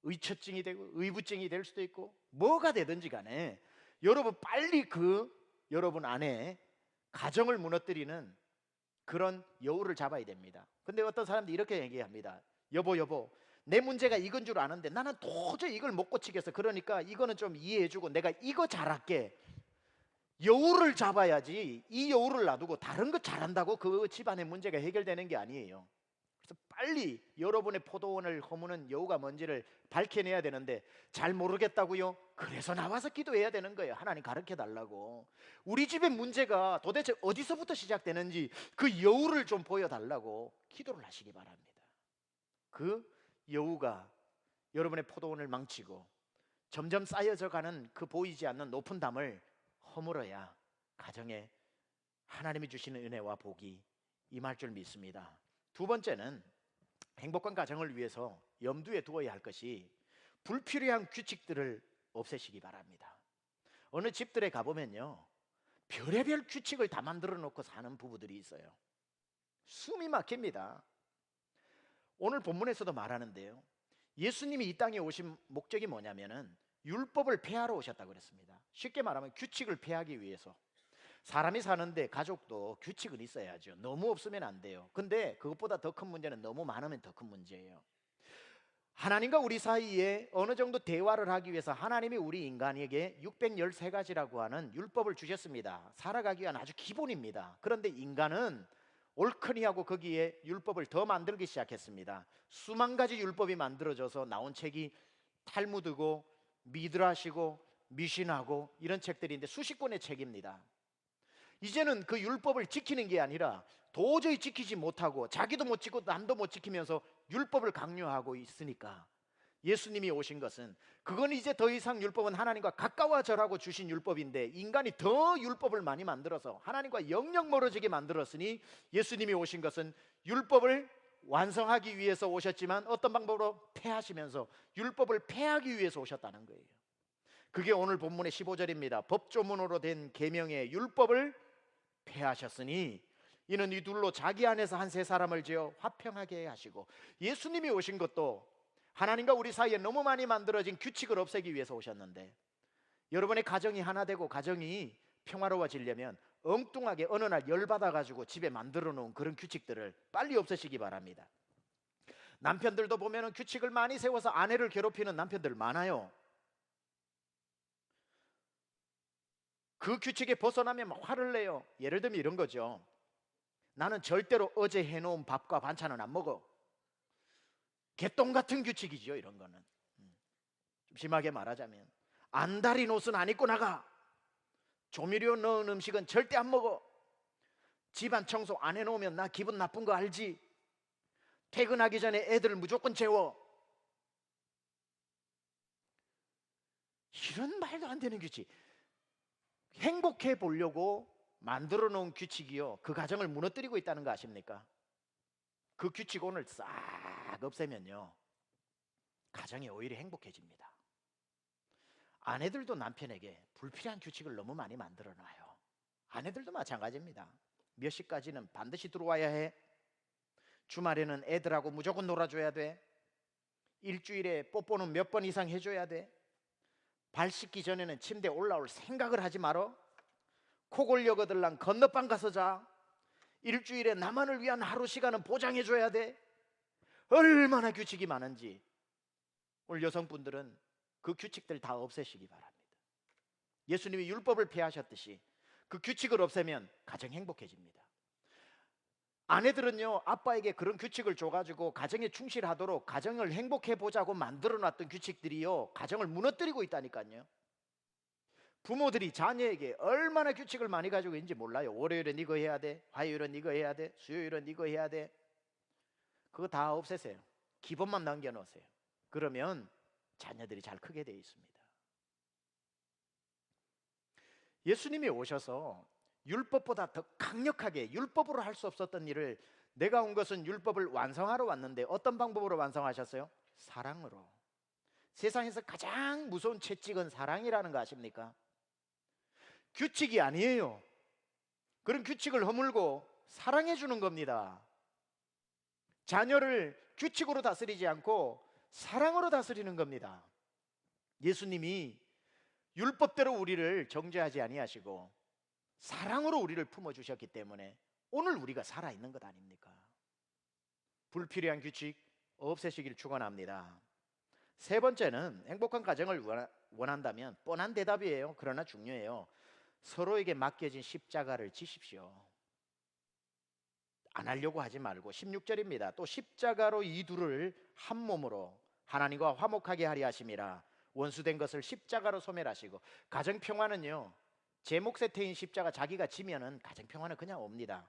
의처증이 되고 의부증이 될 수도 있고, 뭐가 되든지 간에 여러분 빨리 여러분 안에 가정을 무너뜨리는 그런 여우를 잡아야 됩니다. 근데 어떤 사람들이 이렇게 얘기합니다. 여보, 내 문제가 이건 줄 아는데 나는 도저히 이걸 못 고치겠어. 그러니까 이거는 좀 이해해주고 내가 이거 잘할게. 여우를 잡아야지 이 여우를 놔두고 다른 거 잘한다고 그 집안의 문제가 해결되는 게 아니에요. 그래서 빨리 여러분의 포도원을 허무는 여우가 뭔지를 밝혀내야 되는데 잘 모르겠다고요? 그래서 나와서 기도해야 되는 거예요. 하나님 가르쳐 달라고. 우리 집의 문제가 도대체 어디서부터 시작되는지 그 여우를 좀 보여달라고 기도를 하시기 바랍니다. 그 여우가 여러분의 포도원을 망치고 점점 쌓여져 가는 그 보이지 않는 높은 담을 허물어야 가정에 하나님이 주시는 은혜와 복이 임할 줄 믿습니다. 두 번째는 행복한 가정을 위해서 염두에 두어야 할 것이 불필요한 규칙들을 없애시기 바랍니다. 어느 집들에 가보면요, 별의별 규칙을 다 만들어 놓고 사는 부부들이 있어요. 숨이 막힙니다. 오늘 본문에서도 말하는데요, 예수님이 이 땅에 오신 목적이 뭐냐면은 율법을 폐하러 오셨다고 그랬습니다. 쉽게 말하면 규칙을 폐하기 위해서. 사람이 사는데 가족도 규칙은 있어야죠. 너무 없으면 안 돼요. 근데 그것보다 더 큰 문제는 너무 많으면 더 큰 문제예요. 하나님과 우리 사이에 어느 정도 대화를 하기 위해서 하나님이 우리 인간에게 613가지라고 하는 율법을 주셨습니다. 살아가기 위한 아주 기본입니다. 그런데 인간은 옳거니하고 거기에 율법을 더 만들기 시작했습니다. 수만 가지 율법이 만들어져서 나온 책이 탈무드고 미드라시고 미신하고 이런 책들인데 수십 권의 책입니다. 이제는 그 율법을 지키는 게 아니라 도저히 지키지 못하고 자기도 못 지키고 남도 못 지키면서 율법을 강요하고 있으니까 예수님이 오신 것은 그건 이제 더 이상 율법은 하나님과 가까워져라고 주신 율법인데 인간이 더 율법을 많이 만들어서 하나님과 영영 멀어지게 만들었으니 예수님이 오신 것은 율법을 완성하기 위해서 오셨지만 어떤 방법으로 폐하시면서 율법을 폐하기 위해서 오셨다는 거예요. 그게 오늘 본문의 15절입니다. 법조문으로 된 계명의 율법을 폐하셨으니 이는 이 둘로 자기 안에서 한 세 사람을 지어 화평하게 하시고, 예수님이 오신 것도 하나님과 우리 사이에 너무 많이 만들어진 규칙을 없애기 위해서 오셨는데 여러분의 가정이 하나 되고 가정이 평화로워지려면 엉뚱하게 어느 날 열받아가지고 집에 만들어 놓은 그런 규칙들을 빨리 없애시기 바랍니다. 남편들도 보면은 규칙을 많이 세워서 아내를 괴롭히는 남편들 많아요. 그 규칙에 벗어나면 막 화를 내요. 예를 들면 이런 거죠. 나는 절대로 어제 해놓은 밥과 반찬은 안 먹어. 개똥 같은 규칙이죠. 이런 거는 좀 심하게 말하자면 안달인 옷은 안 입고 나가. 조미료 넣은 음식은 절대 안 먹어. 집안 청소 안 해놓으면 나 기분 나쁜 거 알지? 퇴근하기 전에 애들 무조건 재워. 이런 말도 안 되는 규칙. 행복해 보려고 만들어 놓은 규칙이요, 그 가정을 무너뜨리고 있다는 거 아십니까? 그 규칙 오늘 싹 없애면요, 가정이 오히려 행복해집니다. 아내들도 남편에게 불필요한 규칙을 너무 많이 만들어 놔요. 아내들도 마찬가지입니다. 몇 시까지는 반드시 들어와야 해. 주말에는 애들하고 무조건 놀아줘야 돼. 일주일에 뽀뽀는 몇 번 이상 해줘야 돼. 발 씻기 전에는 침대에 올라올 생각을 하지 말어. 코 골려거들랑 건너방 가서 자. 일주일에 나만을 위한 하루 시간은 보장해줘야 돼. 얼마나 규칙이 많은지 오늘 여성분들은 그 규칙들 다 없애시기 바랍니다. 예수님이 율법을 폐하셨듯이 그 규칙을 없애면 가정 행복해집니다. 아내들은요, 아빠에게 그런 규칙을 줘가지고 가정에 충실하도록 가정을 행복해 보자고 만들어놨던 규칙들이요, 가정을 무너뜨리고 있다니까요. 부모들이 자녀에게 얼마나 규칙을 많이 가지고 있는지 몰라요. 월요일은 이거 해야 돼, 화요일은 이거 해야 돼, 수요일은 이거 해야 돼. 그거 다 없애세요. 기본만 남겨놓으세요. 그러면 자녀들이 잘 크게 돼 있습니다. 예수님이 오셔서 율법보다 더 강력하게 율법으로 할 수 없었던 일을, 내가 온 것은 율법을 완성하러 왔는데 어떤 방법으로 완성하셨어요? 사랑으로. 세상에서 가장 무서운 채찍은 사랑이라는 거 아십니까? 규칙이 아니에요. 그런 규칙을 허물고 사랑해 주는 겁니다. 자녀를 규칙으로 다스리지 않고 사랑으로 다스리는 겁니다. 예수님이 율법대로 우리를 정죄하지 아니하시고 사랑으로 우리를 품어주셨기 때문에 오늘 우리가 살아있는 것 아닙니까? 불필요한 규칙 없애시길 축원합니다. 세 번째는, 행복한 가정을 원한다면 뻔한 대답이에요. 그러나 중요해요. 서로에게 맡겨진 십자가를 지십시오. 안 하려고 하지 말고. 16절입니다. 또 십자가로 이 둘을 한 몸으로 하나님과 화목하게 하리 하심이라. 원수된 것을 십자가로 소멸하시고. 가정평화는요, 제 몫에 태인 십자가 자기가 지면은 가정평화는 그냥 옵니다.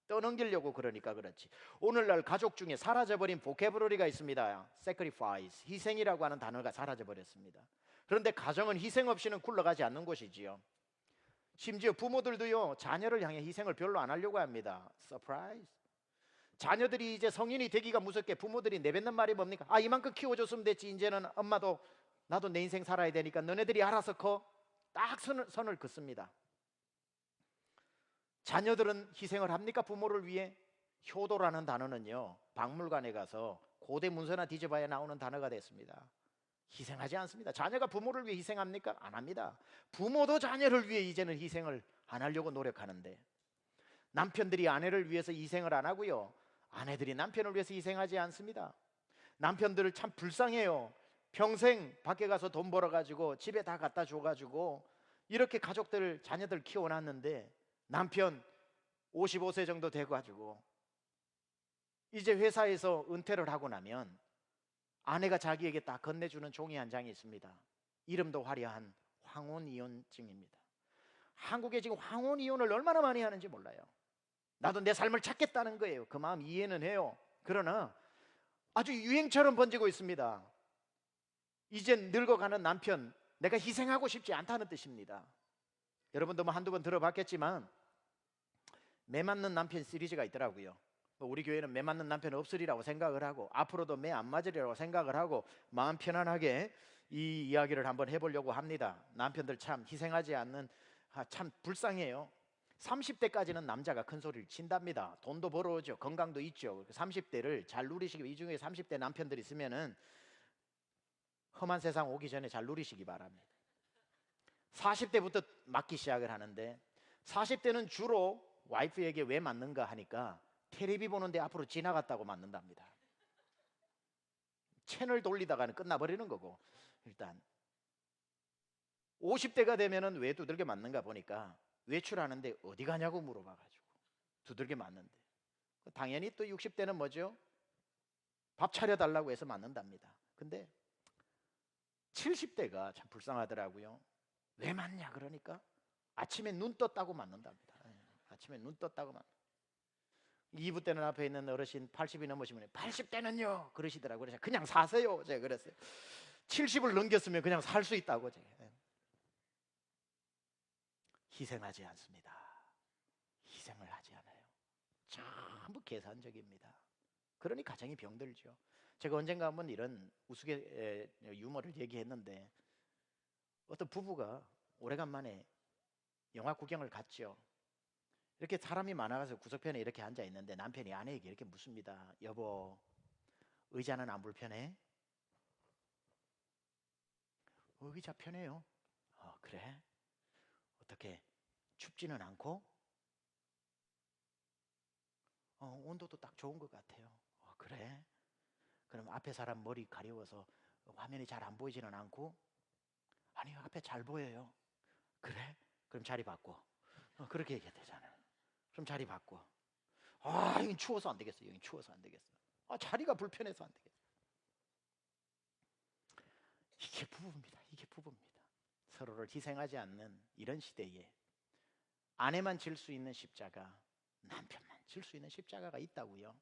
떠넘기려고 그러니까 그렇지. 오늘날 가족 중에 사라져버린 보케브러리가 있습니다. sacrifice, 희생이라고 하는 단어가 사라져버렸습니다. 그런데 가정은 희생 없이는 굴러가지 않는 곳이지요. 심지어 부모들도요, 자녀를 향해 희생을 별로 안 하려고 합니다. 서프라이즈. 자녀들이 이제 성인이 되기가 무섭게 부모들이 내뱉는 말이 뭡니까? 아, 이만큼 키워줬으면 됐지. 이제는 엄마도 나도 내 인생 살아야 되니까 너네들이 알아서 커. 딱 선을 긋습니다. 자녀들은 희생을 합니까? 부모를 위해? 효도라는 단어는요, 박물관에 가서 고대 문서나 뒤져봐야 나오는 단어가 됐습니다. 희생하지 않습니다. 자녀가 부모를 위해 희생합니까? 안 합니다. 부모도 자녀를 위해 이제는 희생을 안 하려고 노력하는데, 남편들이 아내를 위해서 희생을 안 하고요, 아내들이 남편을 위해서 희생하지 않습니다. 남편들을 참 불쌍해요. 평생 밖에 가서 돈 벌어가지고 집에 다 갖다 줘가지고 이렇게 가족들, 자녀들 키워놨는데 남편 55세 정도 돼가지고 이제 회사에서 은퇴를 하고 나면 아내가 자기에게 딱 건네주는 종이 한 장이 있습니다. 이름도 화려한 황혼이혼증입니다. 한국에 지금 황혼이혼을 얼마나 많이 하는지 몰라요. 나도 내 삶을 찾겠다는 거예요. 그 마음 이해는 해요. 그러나 아주 유행처럼 번지고 있습니다. 이젠 늙어가는 남편, 내가 희생하고 싶지 않다는 뜻입니다. 여러분도 뭐 한두 번 들어봤겠지만 매 맞는 남편 시리즈가 있더라고요. 우리 교회는 매 맞는 남편 없으리라고 생각을 하고 앞으로도 매 안 맞으리라고 생각을 하고 마음 편안하게 이 이야기를 한번 해보려고 합니다. 남편들 참 희생하지 않는, 참 불쌍해요. 30대까지는 남자가 큰 소리를 친답니다. 돈도 벌어오죠. 건강도 있죠. 30대를 잘 누리시기, 이 중에 30대 남편들 있으면은 험한 세상 오기 전에 잘 누리시기 바랍니다. 40대부터 맞기 시작을 하는데 40대는 주로 와이프에게 왜 맞는가 하니까 텔레비 보는데 앞으로 지나갔다고 맞는답니다. 채널 돌리다가는 끝나버리는 거고, 일단 50대가 되면은 왜 두들겨 맞는가 보니까 외출하는데 어디 가냐고 물어봐가지고 두들겨 맞는데, 당연히 또 60대는 뭐죠? 밥 차려달라고 해서 맞는답니다. 근데 70대가 참 불쌍하더라고요. 왜 맞냐 그러니까 아침에 눈 떴다고 맞는답니다. 아침에 눈 떴다고 맞는. 2부 때는 앞에 있는 어르신 80이 넘으시면 80대는요 그러시더라고요. 그래서 그냥 사세요. 제가 그랬어요. 70을 넘겼으면 그냥 살 수 있다고. 제가 희생하지 않습니다. 희생을 하지 않아요. 전부 계산적입니다. 그러니 가정이 병들죠. 제가 언젠가 한번 이런 우스갯 유머를 얘기했는데 어떤 부부가 오래간만에 영화 구경을 갔죠. 이렇게 사람이 많아가서 구석편에 이렇게 앉아 있는데 남편이 아내에게 이렇게 묻습니다. 여보, 의자는 안 불편해? 의자 편해요. 그래? 어떻게 춥지는 않고? 온도도 딱 좋은 것 같아요. 그래? 그럼 앞에 사람 머리 가려워서 화면이 잘 안 보이지는 않고? 아니요, 앞에 잘 보여요. 그래? 그럼 자리 바꿔. 그렇게 얘기해야 되잖아요. 그럼 자리 바꿔. 여기 추워서 안 되겠어. 여기 추워서 안 되겠어. 자리가 불편해서 안 되겠어. 이게 부부입니다. 이게 부부입니다. 서로를 희생하지 않는 이런 시대에 아내만 질 수 있는 십자가, 남편만 질 수 있는 십자가가 있다고요.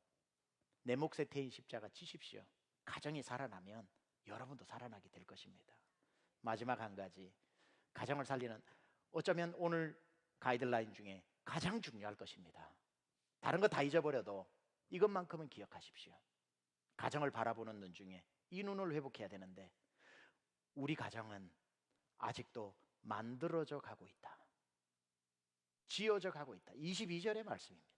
내 몫에 대인 십자가 지십시오. 가정이 살아나면 여러분도 살아나게 될 것입니다. 마지막 한 가지, 가정을 살리는 어쩌면 오늘 가이드라인 중에 가장 중요할 것입니다. 다른 거 다 잊어버려도 이것만큼은 기억하십시오. 가정을 바라보는 눈 중에 이 눈을 회복해야 되는데 우리 가정은 아직도 만들어져 가고 있다. 지어져 가고 있다. 22절의 말씀입니다.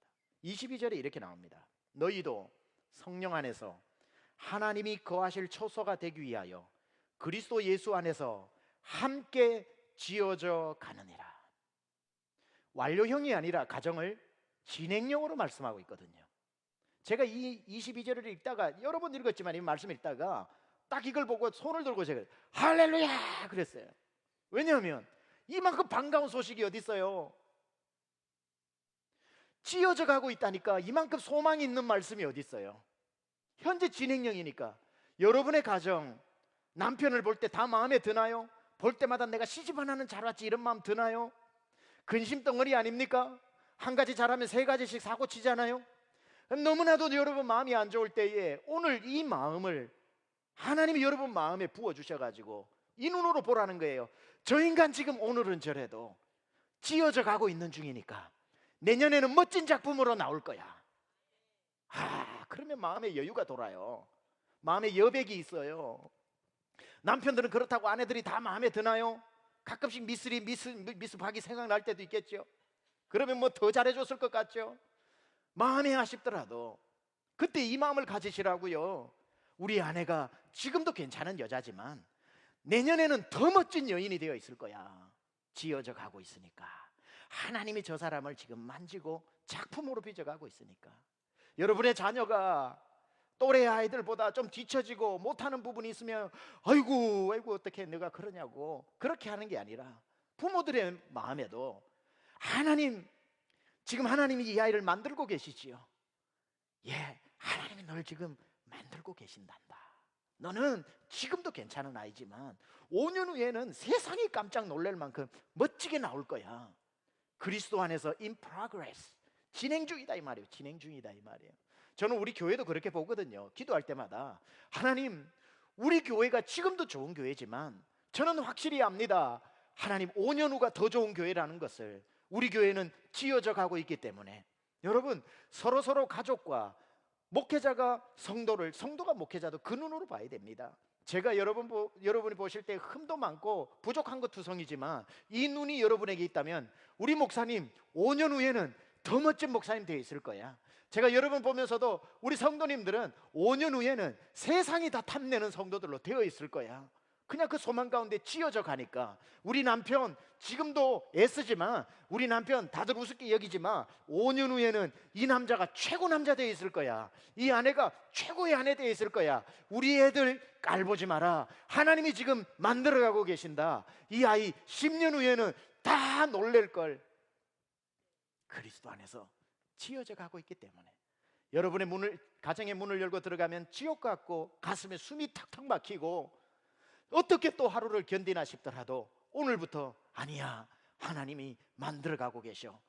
22절에 이렇게 나옵니다. 너희도 성령 안에서 하나님이 거하실 초소가 되기 위하여 그리스도 예수 안에서 함께 지어져 가느니라. 완료형이 아니라 가정을 진행형으로 말씀하고 있거든요. 제가 이 22절을 읽다가 여러 번 읽었지만 이 말씀 읽다가 딱 이걸 보고 손을 들고 제가 할렐루야 그랬어요. 왜냐하면 이만큼 반가운 소식이 어디 있어요? 지어져 가고 있다니까. 이만큼 소망이 있는 말씀이 어디 있어요? 현재 진행형이니까. 여러분의 가정, 남편을 볼 때 다 마음에 드나요? 볼 때마다 내가 시집 하나는 잘 왔지 이런 마음 드나요? 근심 덩어리 아닙니까? 한 가지 잘하면 세 가지씩 사고 치잖아요. 너무나도 여러분 마음이 안 좋을 때에 오늘 이 마음을 하나님이 여러분 마음에 부어주셔가지고 이 눈으로 보라는 거예요. 저 인간 지금 오늘은 저래도 지어져 가고 있는 중이니까 내년에는 멋진 작품으로 나올 거야. 그러면 마음에 여유가 돌아요. 마음에 여백이 있어요. 남편들은 그렇다고 아내들이 다 마음에 드나요? 가끔씩 미습하기 생각날 때도 있겠죠. 그러면 뭐 더 잘해줬을 것 같죠. 마음에 아쉽더라도 그때 이 마음을 가지시라고요. 우리 아내가 지금도 괜찮은 여자지만 내년에는 더 멋진 여인이 되어 있을 거야. 지어져 가고 있으니까. 하나님이 저 사람을 지금 만지고 작품으로 빚어가고 있으니까. 여러분의 자녀가 또래 아이들보다 좀 뒤처지고 못하는 부분이 있으면 아이고 어떻게 내가 그러냐고 그렇게 하는 게 아니라 부모들의 마음에도 지금 하나님이 이 아이를 만들고 계시지요. 하나님이 널 지금 만들고 계신단다. 너는 지금도 괜찮은 아이지만 5년 후에는 세상이 깜짝 놀랄 만큼 멋지게 나올 거야. 그리스도 안에서 in progress, 진행 중이다 이 말이에요. 진행 중이다 이 말이에요. 저는 우리 교회도 그렇게 보거든요. 기도할 때마다 하나님, 우리 교회가 지금도 좋은 교회지만 저는 확실히 압니다. 하나님 5년 후가 더 좋은 교회라는 것을. 우리 교회는 지어져 가고 있기 때문에 여러분 서로 가족과 목회자가 성도가 목회자도 그 눈으로 봐야 됩니다. 제가 여러분이 보실 때 흠도 많고 부족한 것 투성이지만 이 눈이 여러분에게 있다면 우리 목사님 5년 후에는 더 멋진 목사님 되어 있을 거야. 제가 여러분 보면서도 우리 성도님들은 5년 후에는 세상이 다 탐내는 성도들로 되어 있을 거야. 그냥 그 소망 가운데 지어져 가니까. 우리 남편 지금도 애쓰지만 우리 남편 다들 우습게 여기지만 5년 후에는 이 남자가 최고 남자 되어 있을 거야. 이 아내가 최고의 아내 되어 있을 거야. 우리 애들 깔보지 마라. 하나님이 지금 만들어가고 계신다. 이 아이 10년 후에는 다 놀랄 걸. 그리스도 안에서 지어져 가고 있기 때문에 여러분의 가정의 문을 열고 들어가면 지옥 같고 가슴에 숨이 탁탁 막히고 어떻게 또 하루를 견디나 싶더라도 오늘부터 아니야, 하나님이 만들어가고 계셔.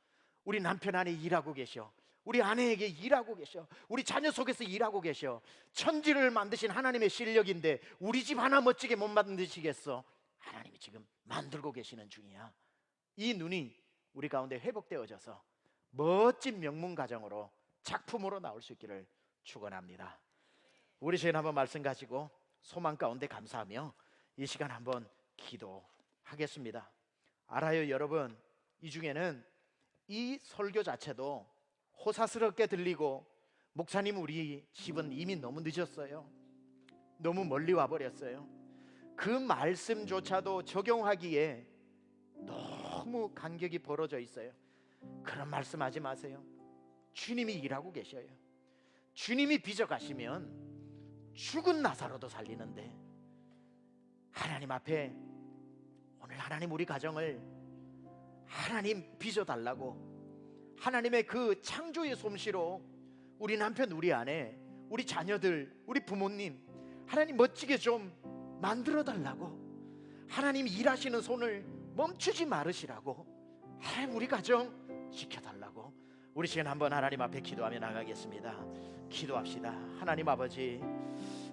우리 남편 안에 일하고 계셔. 우리 아내에게 일하고 계셔. 우리 자녀 속에서 일하고 계셔. 천지를 만드신 하나님의 실력인데 우리 집 하나 멋지게 못 만드시겠어? 하나님이 지금 만들고 계시는 중이야. 이 눈이 우리 가운데 회복되어져서 멋진 명문 가정으로 작품으로 나올 수 있기를 축원합니다. 우리 시간 한번 말씀 가지고 소망 가운데 감사하며 이 시간 한번 기도하겠습니다. 알아요, 여러분, 이 중에는 이 설교 자체도 호사스럽게 들리고, 목사님 우리 집은 이미 너무 늦었어요, 너무 멀리 와버렸어요, 그 말씀조차도 적용하기에 너무 간격이 벌어져 있어요. 그런 말씀하지 마세요. 주님이 일하고 계셔요. 주님이 빚어가시면 죽은 나사로도 살리는데, 하나님 앞에 오늘 하나님 우리 가정을 하나님 빚어달라고, 하나님의 그 창조의 솜씨로 우리 남편, 우리 아내, 우리 자녀들, 우리 부모님 하나님 멋지게 좀 만들어달라고, 하나님 일하시는 손을 멈추지 말으시라고, 하나님 우리 가정 지켜달라고 우리 시간 한번 하나님 앞에 기도하며 나가겠습니다. 기도합시다. 하나님 아버지,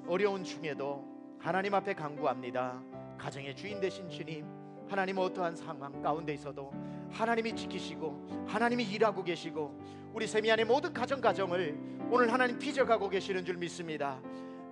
어려운 중에도 하나님 앞에 간구합니다. 가정의 주인 되신 주님, 하나님 어떠한 상황 가운데 있어도 하나님이 지키시고 하나님이 일하고 계시고 우리 세미 안의 모든 가정을 오늘 하나님 빚어가고 계시는 줄 믿습니다.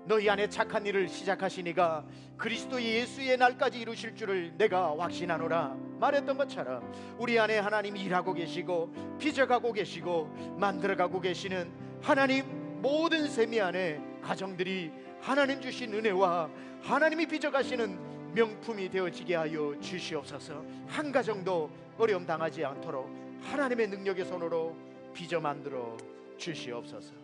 너희 안에 착한 일을 시작하시니가 그리스도 예수의 날까지 이루실 줄을 내가 확신하노라 말했던 것처럼, 우리 안에 하나님이 일하고 계시고 빚어가고 계시고 만들어가고 계시는 하나님 모든 세미 안에 가정들이 하나님 주신 은혜와 하나님이 빚어가시는 명품이 되어지게 하여 주시옵소서. 한 가정도 어려움 당하지 않도록 하나님의 능력의 손으로 빚어 만들어 주시옵소서.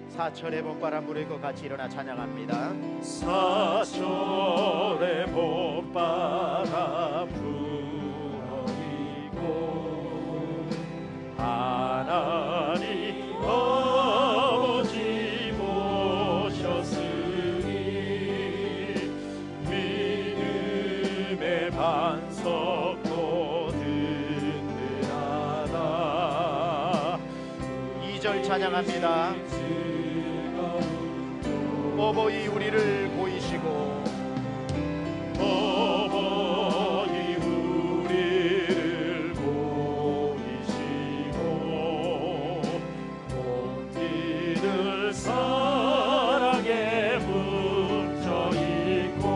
사철의 봄바람 부르고 같이 일어나 찬양합니다. 사철의 봄바람 불어이고 하나님 아버지 모셨으니 믿음의 반석도 든든하다. 2절 찬양합니다. 어버이 우리를 보이시고 어버이 우리를 보이시고 온 이들 사랑에 묻혀있고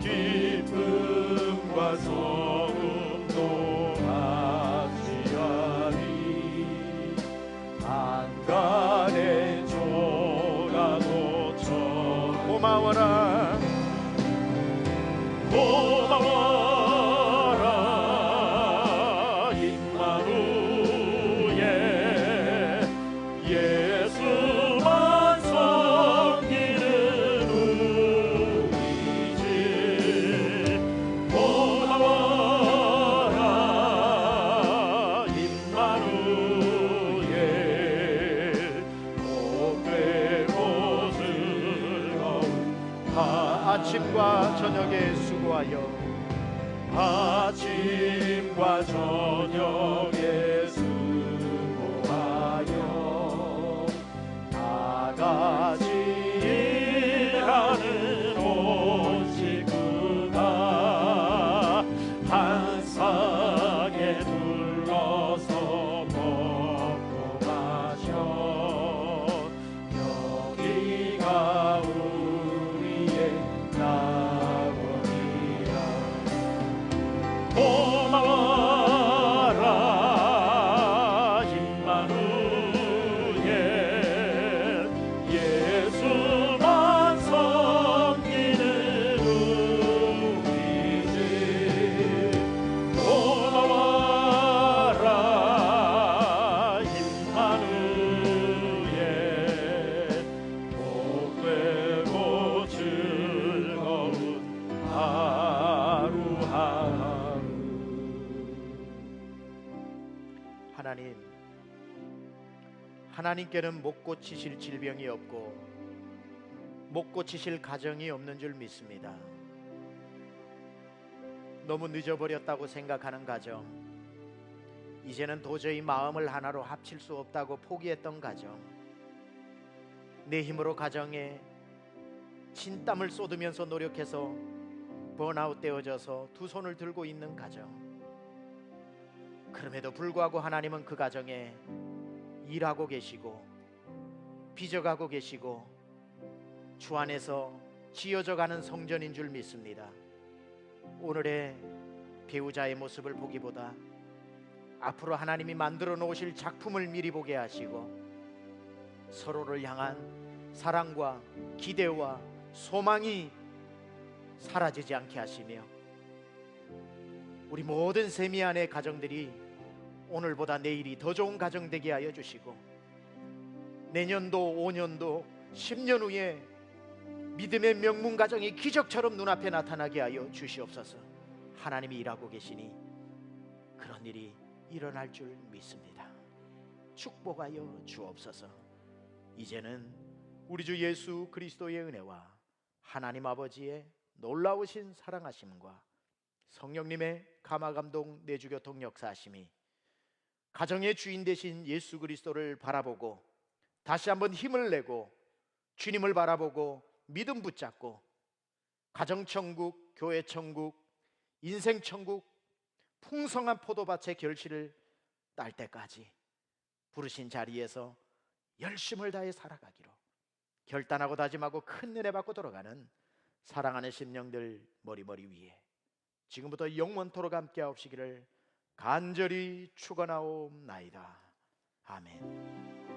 기쁨과 성음도 같이하리. 안간에 고마워라 고마워라 임마누엘 예수만 섬기는 우리지. 고마워라 임마누엘 복되고 즐거운 아침과 저녁에 수고하여 아침과 저녁에 수고하여 다같이 일하는 온 식구가 한 쌍에 둘러서 먹고 마셔. 여기가 고마워라 임마누엘 예수만 섬기는 우리지. 고마워라 임마누엘 복되고 즐거운 하루하루. 하나님께는 못 고치실 질병이 없고 못 고치실 가정이 없는 줄 믿습니다. 너무 늦어버렸다고 생각하는 가정, 이제는 도저히 마음을 하나로 합칠 수 없다고 포기했던 가정, 내 힘으로 가정에 진땀을 쏟으면서 노력해서 번아웃 되어져서 두 손을 들고 있는 가정, 그럼에도 불구하고 하나님은 그 가정에 일하고 계시고 빚어가고 계시고 주 안에서 지어져 가는 성전인 줄 믿습니다. 오늘의 배우자의 모습을 보기보다 앞으로 하나님이 만들어 놓으실 작품을 미리 보게 하시고 서로를 향한 사랑과 기대와 소망이 사라지지 않게 하시며 우리 모든 세미 안의 가정들이 오늘보다 내일이 더 좋은 가정 되게 하여 주시고 내년도 5년도 10년 후에 믿음의 명문 가정이 기적처럼 눈앞에 나타나게 하여 주시옵소서. 하나님이 일하고 계시니 그런 일이 일어날 줄 믿습니다. 축복하여 주옵소서. 이제는 우리 주 예수 그리스도의 은혜와 하나님 아버지의 놀라우신 사랑하심과 성령님의 감화감동 내주교통 역사하심이 가정의 주인 되신 예수 그리스도를 바라보고 다시 한번 힘을 내고 주님을 바라보고 믿음 붙잡고 가정천국, 교회천국, 인생천국, 풍성한 포도밭의 결실을 딸 때까지 부르신 자리에서 열심을 다해 살아가기로 결단하고 다짐하고 큰 은혜 받고 돌아가는 사랑하는 심령들 머리머리 위에 지금부터 영원토록 함께 하옵시기를 간절히 축원하옵나이다. 아멘.